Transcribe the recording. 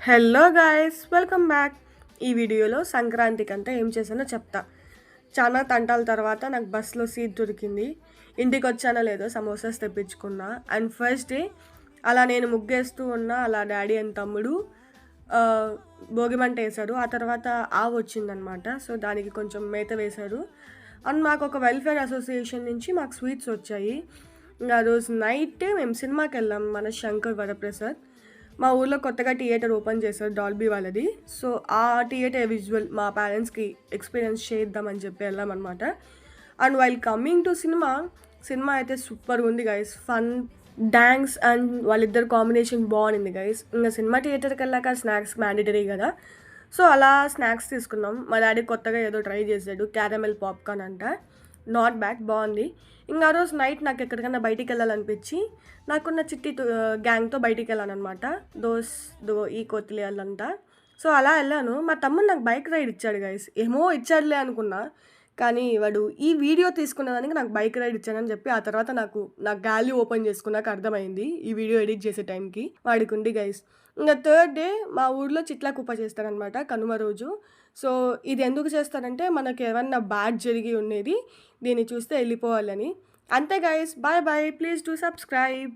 Hello guys, welcome back. ఈ వీడియోలో సంక్రాంతికి అంతా ఏం చేశానో చెప్తా. చాలా తంటాల తర్వాత నాకు బస్సులో సీట్ దొరికింది. ఇంటికి వచ్చానో లేదో సమోసాస్ తెప్పించుకున్నా. అండ్ ఫస్ట్ డే అలా నేను ముగ్గేస్తూ ఉన్నా, అలా డాడీ అండ్ తమ్ముడు భోగిమంట వేశారు. ఆ తర్వాత ఆవు వచ్చిందనమాట. సో దానికి కొంచెం మేత వేశారు. అండ్ మాకు ఒక వెల్ఫేర్ అసోసియేషన్ నుంచి మాకు స్వీట్స్ వచ్చాయి. ఇంకా ఆ రోజు నైట్ మేము సినిమాకి వెళ్ళాం, మన శంకర్ వరప్రసాద్. మా ఊర్లో కొత్తగా థియేటర్ ఓపెన్ చేశారు, డాల్బీ వాళ్ళది. సో ఆ థియేటర్ విజువల్ మా పేరెంట్స్కి ఎక్స్పీరియన్స్ చేద్దామని చెప్పి వెళ్ళామన్నమాట. And while coming to cinema అయితే సూపర్ ఉంది గైస్. ఫన్, డాన్స్ అండ్ వాళ్ళిద్దరు కాంబినేషన్ బాగుంది గైస్. ఇంకా సినిమా థియేటర్కి వెళ్ళాక స్నాక్స్ మ్యాండేటరీ కదా. సో అలా స్నాక్స్ తీసుకున్నాం. మా డాడీ కొత్తగా ఏదో ట్రై చేశాడు, క్యారమెల్ పాప్కార్న్ అంట. నాట్ బ్యాడ్, బాగుంది. ఇంకా ఆ రోజు నైట్ నాకు ఎక్కడికైనా బయటికి వెళ్ళాలనిపించి నాకున్న చిట్టి గ్యాంగ్తో బయటికి వెళ్ళాను అనమాట. ఈ కోతిలి వాళ్ళంతా. సో అలా వెళ్ళాను. మా తమ్ముడు నాకు బైక్ రైడ్ ఇచ్చాడు గైస్. ఏమో ఇచ్చాడులే అనుకున్నా, కానీ వాడు ఈ వీడియో తీసుకున్నదానికి నాకు బైక్ రైడ్ ఇచ్చానని చెప్పి ఆ తర్వాత నా గ్యాలరీ ఓపెన్ చేసుకున్నాక అర్థమైంది ఈ వీడియో ఎడిట్ చేసే టైంకి వాడికి ఉంది గైస్. ఇంకా థర్డ్ డే మా ఊర్లో చిట్లా కుప్ప చేస్తారనమాట కనుమ రోజు. సో ఇది ఎందుకు చేస్తారంటే మనకి ఏమన్నా బ్యాడ్ జరిగి ఉండేది దీన్ని చూస్తే వెళ్ళిపోవాలని. అంతే guys, bye bye, please do subscribe.